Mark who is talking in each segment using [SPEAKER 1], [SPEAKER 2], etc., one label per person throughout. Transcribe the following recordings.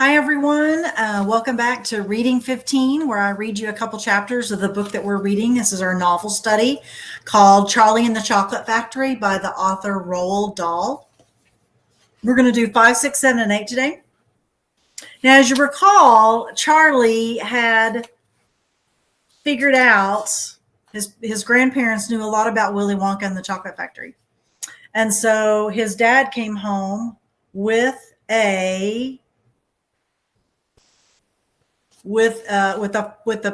[SPEAKER 1] Hi, everyone. Welcome back to Reading 15, where I read you a couple chapters of the book that we're reading. This is our novel study called Charlie and the Chocolate Factory by the author Roald Dahl. We're going to do 5, 6, 7, and 8 today. Now, as you recall, Charlie had figured out his grandparents knew a lot about Willy Wonka and the Chocolate Factory. And so his dad came home with a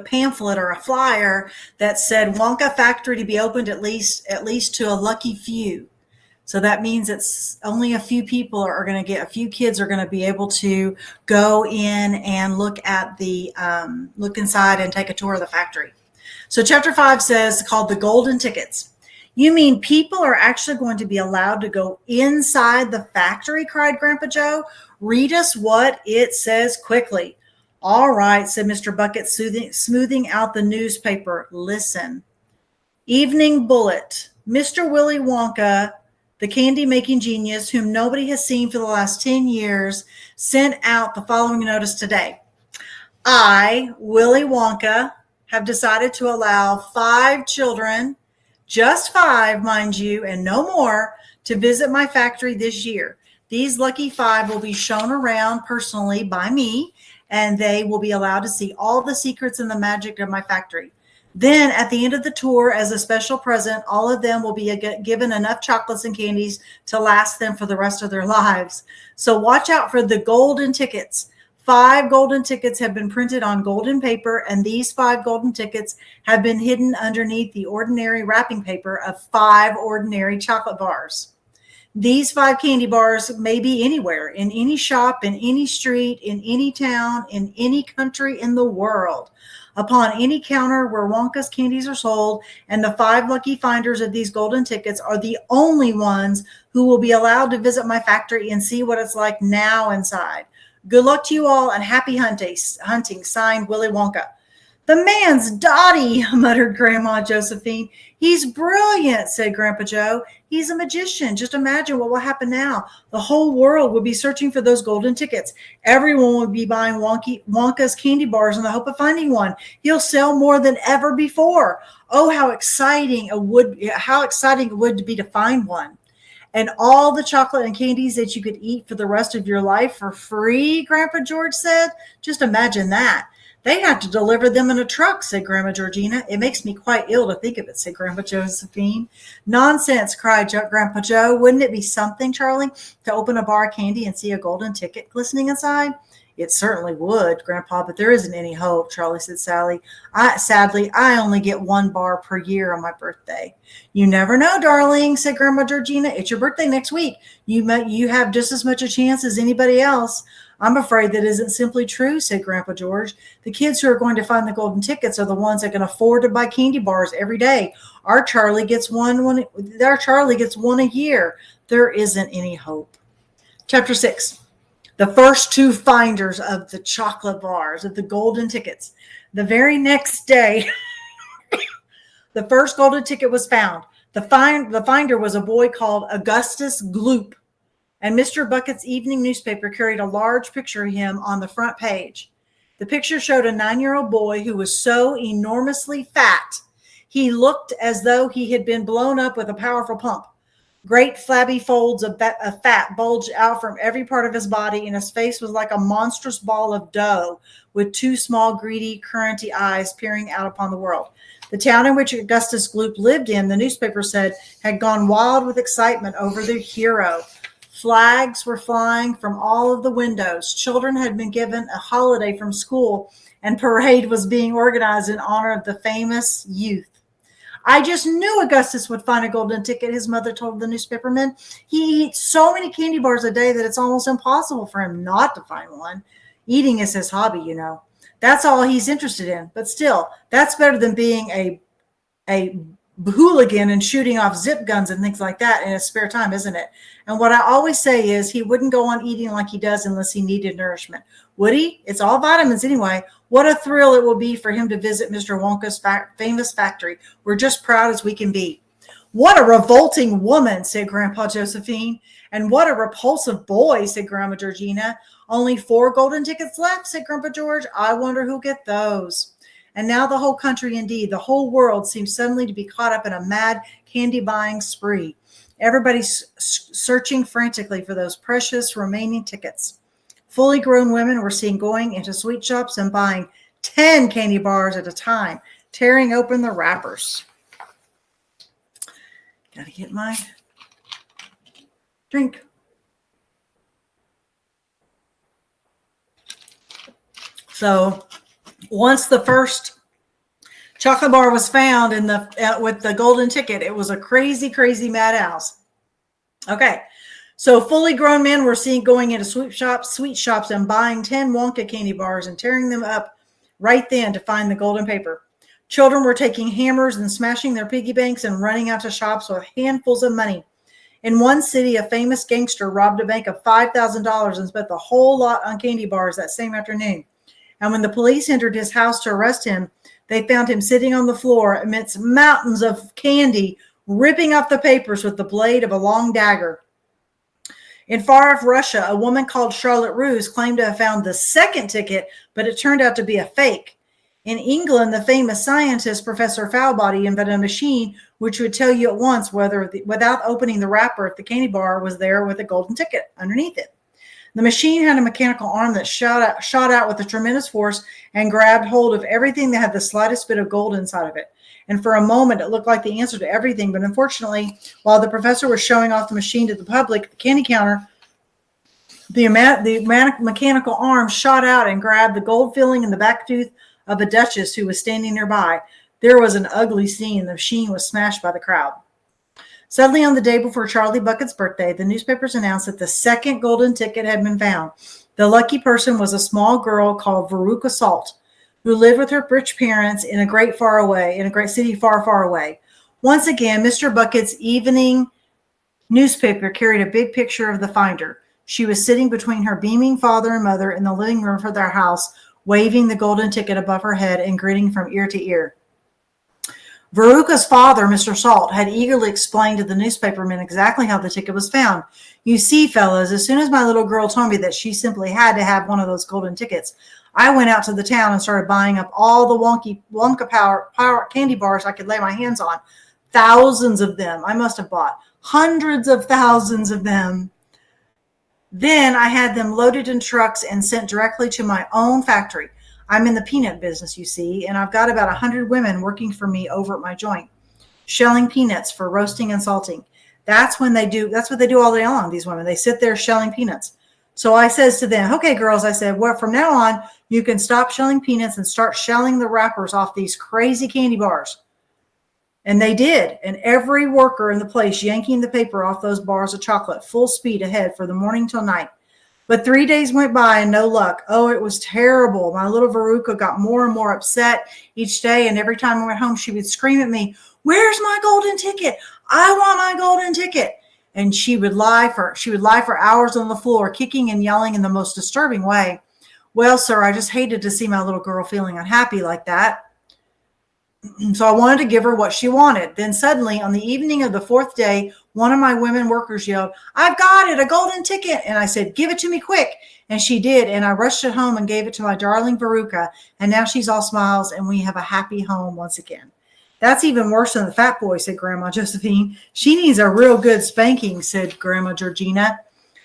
[SPEAKER 1] pamphlet or a flyer that said Wonka Factory to be opened at least to a lucky few. So that means it's only a few people are going to get, a few kids are going to be able to go in and look inside and take a tour of the factory. So chapter 5 says, called The Golden Tickets. You mean people are actually going to be allowed to go inside the factory? Cried Grandpa Joe. Read us what it says quickly. All right, said Mr. Bucket, smoothing out the newspaper. Listen. Evening Bullet. Mr. Willy Wonka, the candy-making genius whom nobody has seen for the last 10 years, sent out the following notice today. I, Willy Wonka, have decided to allow 5 children, just 5, mind you, and no more, to visit my factory this year. These lucky 5 will be shown around personally by me, and they will be allowed to see all the secrets and the magic of my factory. Then at the end of the tour, as a special present, all of them will be given enough chocolates and candies to last them for the rest of their lives. So watch out for the golden tickets. 5 golden tickets have been printed on golden paper, and these 5 golden tickets have been hidden underneath the ordinary wrapping paper of 5 ordinary chocolate bars. These 5 candy bars may be anywhere, in any shop, in any street, in any town, in any country in the world, upon any counter where Wonka's candies are sold, and the 5 lucky finders of these golden tickets are the only ones who will be allowed to visit my factory and see what it's like now inside. Good luck to you all and happy hunting, signed Willy Wonka. The man's dotty, muttered Grandma Josephine. He's brilliant, said Grandpa Joe. He's a magician. Just imagine what will happen now. The whole world will be searching for those golden tickets. Everyone will be buying Wonka's candy bars in the hope of finding one. He'll sell more than ever before. Oh, how exciting it would be to find one. And all the chocolate and candies that you could eat for the rest of your life for free, Grandpa George said. Just imagine that. They have to deliver them in a truck, said Grandma Georgina. It makes me quite ill to think of it, said Grandpa Josephine. Nonsense, cried Grandpa Joe. Wouldn't it be something, Charlie, to open a bar of candy and see a golden ticket glistening inside? It certainly would, Grandpa, but there isn't any hope, Charlie said sadly. I only get 1 bar per year on my birthday. You never know, darling, said Grandma Georgina. It's your birthday next week. You have just as much a chance as anybody else. I'm afraid that isn't simply true, said Grandpa George. The kids who are going to find the golden tickets are the ones that can afford to buy candy bars every day. Our Charlie gets one a year. There isn't any hope. Chapter 6. The first 2 finders of the chocolate bars, of the golden tickets. The very next day, the first golden ticket was found. The finder was a boy called Augustus Gloop, and Mr. Bucket's evening newspaper carried a large picture of him on the front page. The picture showed a 9-year-old boy who was so enormously fat, he looked as though he had been blown up with a powerful pump. Great flabby folds of fat bulged out from every part of his body, and his face was like a monstrous ball of dough with 2 small, greedy, curranty eyes peering out upon the world. The town in which Augustus Gloop lived in, the newspaper said, had gone wild with excitement over their hero. Flags were flying from all of the windows. Children had been given a holiday from school, and parade was being organized in honor of the famous youth. I just knew Augustus would find a golden ticket, his mother told the newspaperman. He eats so many candy bars a day that it's almost impossible for him not to find one. Eating is his hobby, you know. That's all he's interested in. But still, that's better than being a hooligan and shooting off zip guns and things like that in his spare time, isn't it? And what I always say is he wouldn't go on eating like he does unless he needed nourishment. Would he? It's all vitamins anyway. What a thrill it will be for him to visit Mr. Wonka's famous factory. We're just proud as we can be. What a revolting woman, said Grandpa Josephine. And what a repulsive boy, said Grandma Georgina. Only 4 golden tickets left, said Grandpa George. I wonder who'll get those. And now the whole country, indeed, the whole world seems suddenly to be caught up in a mad candy buying spree. Everybody's searching frantically for those precious remaining tickets. Fully grown women were seen going into sweet shops and buying 10 candy bars at a time, tearing open the wrappers. Gotta get my drink. So once the first chocolate bar was found in the with the golden ticket, it was a crazy, crazy madhouse. Okay, so fully grown men were seen going into sweet shops, and buying 10 Wonka candy bars and tearing them up right then to find the golden paper. Children were taking hammers and smashing their piggy banks and running out to shops with handfuls of money. In one city, a famous gangster robbed a bank of $5,000 and spent the whole lot on candy bars that same afternoon. And when the police entered his house to arrest him, they found him sitting on the floor amidst mountains of candy, ripping off the papers with the blade of a long dagger. In far-off Russia, a woman called Charlotte Roos claimed to have found the second ticket, but it turned out to be a fake. In England, the famous scientist Professor Foulbody invented a machine which would tell you at once whether, without opening the wrapper, if the candy bar was there with a golden ticket underneath it. The machine had a mechanical arm that shot out with a tremendous force and grabbed hold of everything that had the slightest bit of gold inside of it. And for a moment, it looked like the answer to everything. But unfortunately, while the professor was showing off the machine to the public at the candy counter, the mechanical arm shot out and grabbed the gold filling in the back tooth of a duchess who was standing nearby. There was an ugly scene. The machine was smashed by the crowd. Suddenly, on the day before Charlie Bucket's birthday, the newspapers announced that the second golden ticket had been found. The lucky person was a small girl called Veruca Salt, who lived with her rich parents in a great city far, far away. Once again, Mr. Bucket's evening newspaper carried a big picture of the finder. She was sitting between her beaming father and mother in the living room of their house, waving the golden ticket above her head and grinning from ear to ear. Veruca's father, Mr. Salt, had eagerly explained to the newspapermen exactly how the ticket was found. You see, fellas, as soon as my little girl told me that she simply had to have one of those golden tickets, I went out to the town and started buying up all the Wonka power candy bars I could lay my hands on. Thousands of them. I must have bought hundreds of thousands of them. Then I had them loaded in trucks and sent directly to my own factory. I'm in the peanut business, you see, and I've got about 100 women working for me over at my joint, shelling peanuts for roasting and salting. That's what they do all day long, these women. They sit there shelling peanuts. So I says to them, okay, girls, I said, well, from now on, you can stop shelling peanuts and start shelling the wrappers off these crazy candy bars. And they did. And every worker in the place yanking the paper off those bars of chocolate, full speed ahead for the morning till night. But 3 days went by and no luck. Oh, it was terrible. My little Veruca got more and more upset each day. And every time I went home, she would scream at me, where's my golden ticket? I want my golden ticket. And she would lie for hours on the floor, kicking and yelling in the most disturbing way. Well, sir, I just hated to see my little girl feeling unhappy like that. So I wanted to give her what she wanted. Then suddenly, on the evening of the 4th day, one of my women workers yelled, I've got it, a golden ticket. And I said, give it to me quick. And she did. And I rushed it home and gave it to my darling Veruca. And now she's all smiles and we have a happy home once again. That's even worse than the fat boy, said Grandma Josephine. She needs a real good spanking, said Grandma Georgina.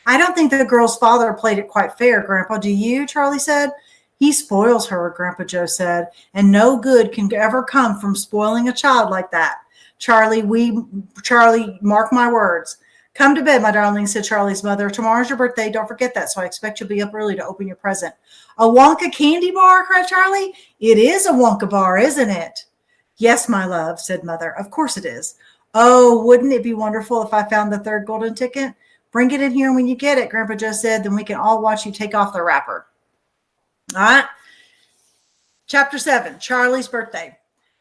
[SPEAKER 1] I don't think the girl's father played it quite fair, Grandpa. Do you? Charlie said. He spoils her, Grandpa Joe said, and no good can ever come from spoiling a child like that. Charlie, mark my words. Come to bed, my darling, said Charlie's mother. Tomorrow's your birthday. Don't forget that, so I expect you'll be up early to open your present. A Wonka candy bar, cried Charlie. It is a Wonka bar, isn't it? Yes, my love, said Mother. Of course it is. Oh, wouldn't it be wonderful if I found the third golden ticket? Bring it in here when you get it, Grandpa Joe said. Then we can all watch you take off the wrapper. All right. Chapter 7, Charlie's birthday.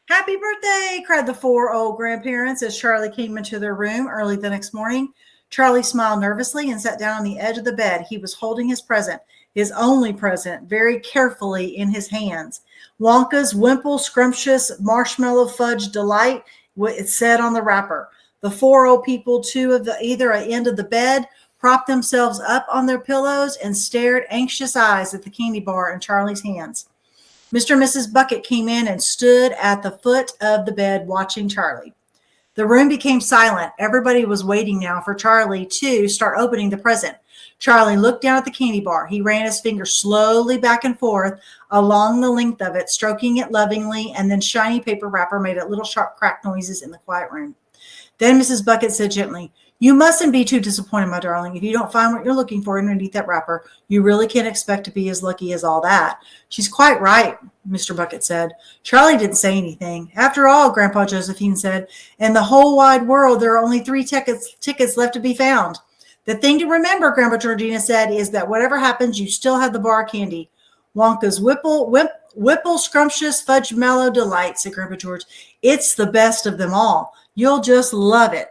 [SPEAKER 1] Happy birthday, cried the 4 old grandparents as Charlie came into their room early the next morning. Charlie smiled nervously and sat down on the edge of the bed. He was holding his present, his only present, very carefully in his hands. Wonka's Wimple Scrumptious Marshmallow Fudge Delight, it said on the wrapper. The four old people, two of the either end of the bed, propped themselves up on their pillows and stared anxious eyes at the candy bar in Charlie's hands. Mr. and Mrs. Bucket came in and stood at the foot of the bed watching Charlie. The room became silent. Everybody was waiting now for Charlie to start opening the present. Charlie looked down at the candy bar. He ran his finger slowly back and forth along the length of it, stroking it lovingly, and then shiny paper wrapper made little sharp crack noises in the quiet room. Then Mrs. Bucket said gently, "You mustn't be too disappointed, my darling. If you don't find what you're looking for underneath that wrapper, you really can't expect to be as lucky as all that." "She's quite right," Mr. Bucket said. Charlie didn't say anything. "After all," Grandpa Josephine said, "in the whole wide world, there are only 3 tickets left to be found. The thing to remember," Grandpa Georgina said, "is that whatever happens, you still have the bar of candy. Wonka's Whipple Scrumptious Fudge Mellow Delight," said Grandpa George. "It's the best of them all. You'll just love it."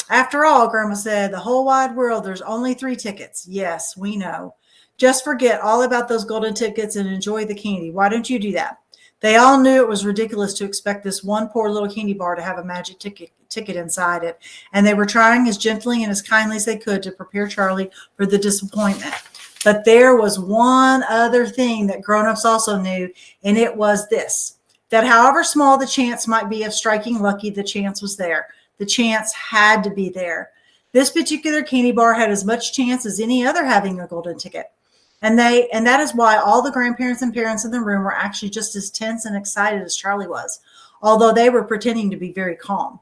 [SPEAKER 1] "After all," Grandma said, "the whole wide world, there's only 3 tickets. Yes, we know. Just forget all about those golden tickets and enjoy the candy. Why don't you do that?" They all knew it was ridiculous to expect this one poor little candy bar to have a magic ticket inside it, and they were trying as gently and as kindly as they could to prepare Charlie for the disappointment. But there was one other thing that grown-ups also knew, and it was this, that however small the chance might be of striking lucky, the chance was there. The chance had to be there. This particular candy bar had as much chance as any other having a golden ticket. And that is why all the grandparents and parents in the room were actually just as tense and excited as Charlie was, although they were pretending to be very calm.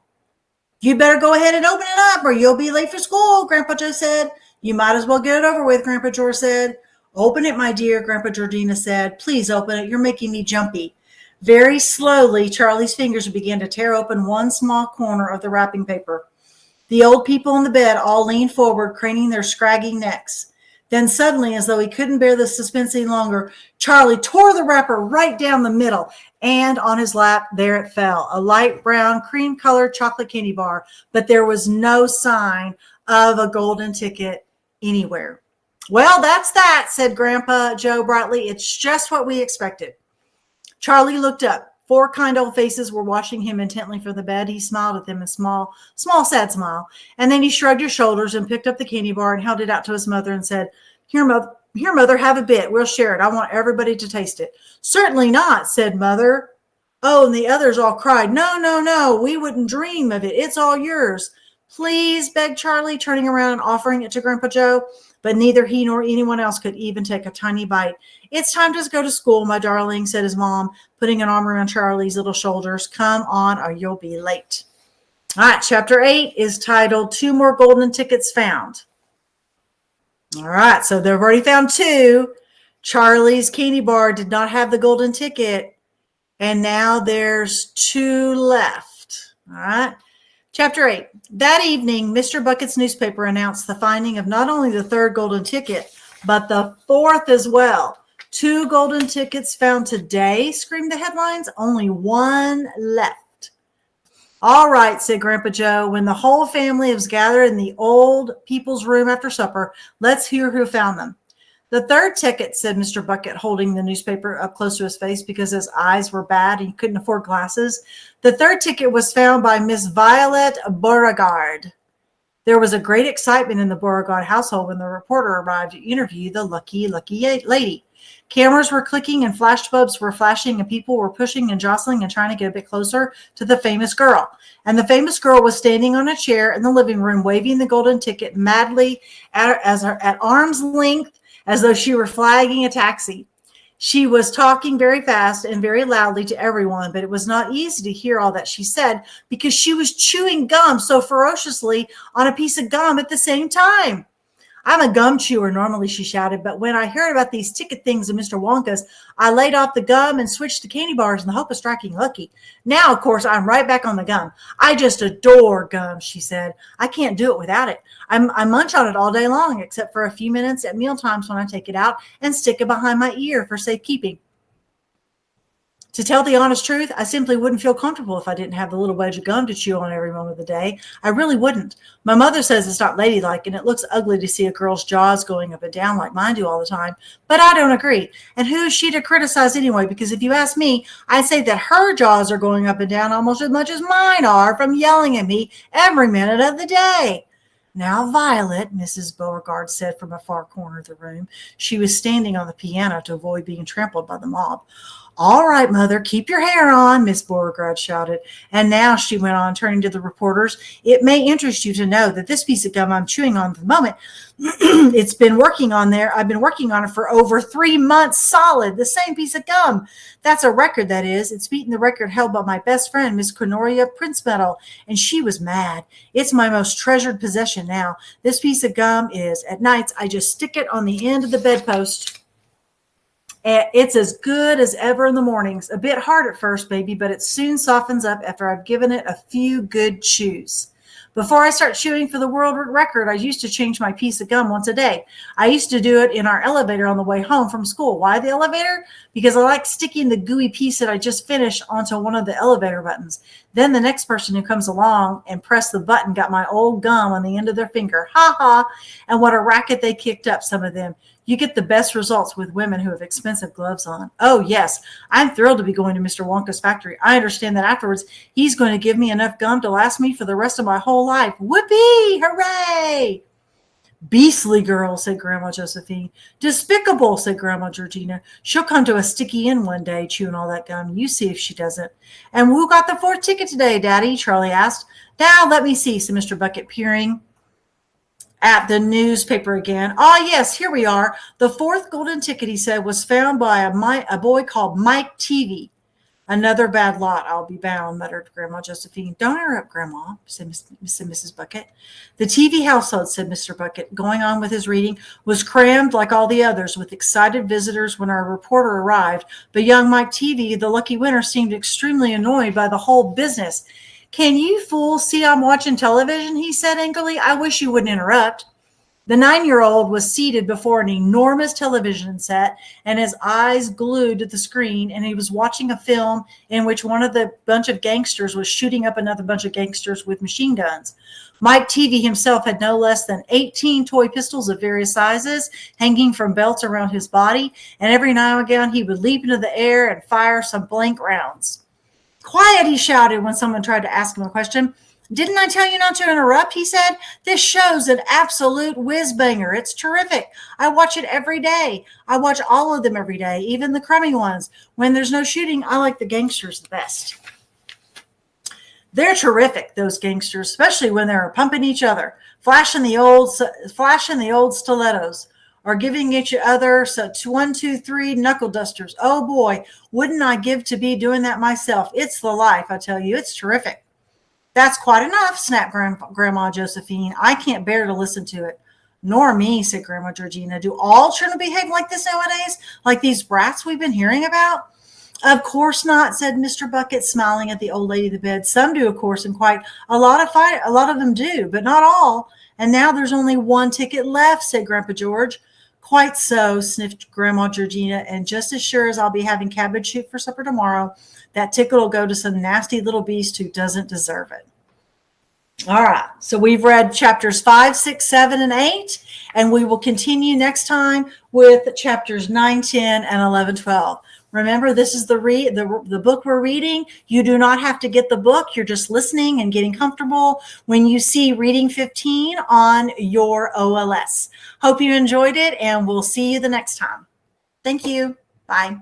[SPEAKER 1] "You better go ahead and open it up or you'll be late for school," Grandpa Joe said. "You might as well get it over with," Grandpa George said. "Open it, my dear," Grandpa Georgina said. "Please open it. You're making me jumpy." Very slowly, Charlie's fingers began to tear open one small corner of the wrapping paper. The old people in the bed all leaned forward, craning their scraggy necks. Then suddenly, as though he couldn't bear the suspense any longer, Charlie tore the wrapper right down the middle, and on his lap, there it fell, a light brown, cream-colored chocolate candy bar, but there was no sign of a golden ticket anywhere. "Well, that's that," said Grandpa Joe brightly. "It's just what we expected." Charlie looked up. 4 kind old faces were watching him intently from the bed. He smiled at them, a small, sad smile. And then he shrugged his shoulders and picked up the candy bar and held it out to his mother and said, Here, Mother, have a bit. We'll share it. I want everybody to taste it." "Certainly not," said Mother. "Oh," and the others all cried, No, we wouldn't dream of it. It's all yours." "Please," begged Charlie, turning around and offering it to Grandpa Joe. But neither he nor anyone else could even take a tiny bite. "It's time to go to school, my darling," said his mom, putting an arm around Charlie's little shoulders. "Come on, or you'll be late." All right, chapter 8 is titled 2 More Golden Tickets Found. All right, so they've already found 2. Charlie's candy bar did not have the golden ticket, and now there's 2 left. All right. Chapter 8. That evening, Mr. Bucket's newspaper announced the finding of not only the 3rd golden ticket, but the 4th as well. 2 golden tickets found today, screamed the headlines. Only 1 left. "All right," said Grandpa Joe, when the whole family was gathered in the old people's room after supper. "Let's hear who found them." "The 3rd ticket," said Mr. Bucket, holding the newspaper up close to his face because his eyes were bad and he couldn't afford glasses. "The 3rd ticket was found by Miss Violet Beauregard." There was a great excitement in the Beauregard household when the reporter arrived to interview the lucky lady. Cameras were clicking and flashbulbs were flashing and people were pushing and jostling and trying to get a bit closer to the famous girl. And the famous girl was standing on a chair in the living room waving the golden ticket madly at arm's length as though she were flagging a taxi. She was talking very fast and very loudly to everyone, but it was not easy to hear all that she said because she was chewing gum so ferociously on a piece of gum at the same time. "I'm a gum chewer normally," she shouted, "but when I heard about these ticket things in Mr. Wonka's, I laid off the gum and switched to candy bars in the hope of striking lucky. Now, of course, I'm right back on the gum. I just adore gum," she said. "I can't do it without it. I munch on it all day long, except for a few minutes at meal times when I take it out and stick it behind my ear for safekeeping." To tell the honest truth, I simply wouldn't feel comfortable if I didn't have the little wedge of gum to chew on every moment of the day. I really wouldn't. My mother says it's not ladylike and it looks ugly to see a girl's jaws going up and down like mine do all the time, but I don't agree. And who is she to criticize anyway? Because if you ask me, I'd say that her jaws are going up and down almost as much as mine are from yelling at me every minute of the day. Now, Violet, Mrs. Beauregard said from a far corner of the room. She was standing on the piano to avoid being trampled by the mob. All right, Mother, keep your hair on, Miss Beauregard shouted. And now, she went on, turning to the reporters, it may interest you to know that this piece of gum I'm chewing on at the moment, it's been working on there. I've been working on it for over 3 months solid, the same piece of gum. That's a record, that is. It's beaten the record held by my best friend, Miss Cornelia Princemetal, and she was mad. It's my most treasured possession now. This piece of gum is, at nights, I just stick it on the end of the bedpost. It's as good as ever in the mornings. A bit hard at first, baby, but it soon softens up after I've given it a few good chews. Before I start chewing for the world record, I used to change my piece of gum once a day. I used to do it in our elevator on the way home from school. Why the elevator? Because I like sticking the gooey piece that I just finished onto one of the elevator buttons. Then the next person who comes along and pressed the button got my old gum on the end of their finger. Ha ha! And what a racket they kicked up, some of them. You get the best results with women who have expensive gloves on. Oh, yes, I'm thrilled to be going to Mr. Wonka's factory. I understand that afterwards he's going to give me enough gum to last me for the rest of my whole life. Whoopee! Hooray! Beastly girl, said Grandma Josephine. Despicable, said Grandma Georgina. She'll come to a sticky end one day, chewing all that gum. You see if she doesn't. And who got the 4th ticket today, Daddy? Charlie asked. Now, let me see, said Mr. Bucket, peering at the newspaper again. Ah, yes, here we are. The 4th golden ticket, he said, was found by a boy called Mike TV. Another bad lot, I'll be bound, muttered Grandma Josephine. Don't interrupt, Grandma, said Mrs. Bucket. The TV household, said Mr. Bucket, going on with his reading, was crammed like all the others with excited visitors when our reporter arrived. But young Mike TV, the lucky winner, seemed extremely annoyed by the whole business. Can you fools see I'm watching television? He said angrily. I wish you wouldn't interrupt. The 9-year-old was seated before an enormous television set and his eyes glued to the screen, and he was watching a film in which one of the bunch of gangsters was shooting up another bunch of gangsters with machine guns. Mike TV himself had no less than 18 toy pistols of various sizes hanging from belts around his body, and every now and again he would leap into the air and fire some blank rounds. Quiet, he shouted when someone tried to ask him a question. Didn't I tell you not to interrupt? He said. This show's an absolute whiz-banger. It's terrific. I watch it every day. I watch all of them every day, even the crummy ones. When there's no shooting, I like the gangsters the best. They're terrific, those gangsters, especially when they're pumping each other, flashing the old stilettos, or giving each other 1, 2, 3 knuckle dusters. Oh boy, wouldn't I give to be doing that myself? It's the life, I tell you. It's terrific. That's quite enough, snapped Grandma Josephine. I can't bear to listen to it. Nor me, said Grandma Georgina. Do all children behave like this nowadays? Like these brats we've been hearing about? Of course not, said Mr. Bucket, smiling at the old lady of the bed. Some do, of course, and quite a lot of them do, but not all. And now there's only 1 ticket left, said Grandpa George. Quite so, sniffed Grandma Georgina, and just as sure as I'll be having cabbage soup for supper tomorrow, that ticket will go to some nasty little beast who doesn't deserve it. All right, so we've read chapters 5, 6, 7, and 8, and we will continue next time with chapters 9, 10, and 11, 12. Remember, this is the book we're reading. You do not have to get the book. You're just listening and getting comfortable when you see Reading 15 on your OLS. Hope you enjoyed it, and we'll see you the next time. Thank you. Bye.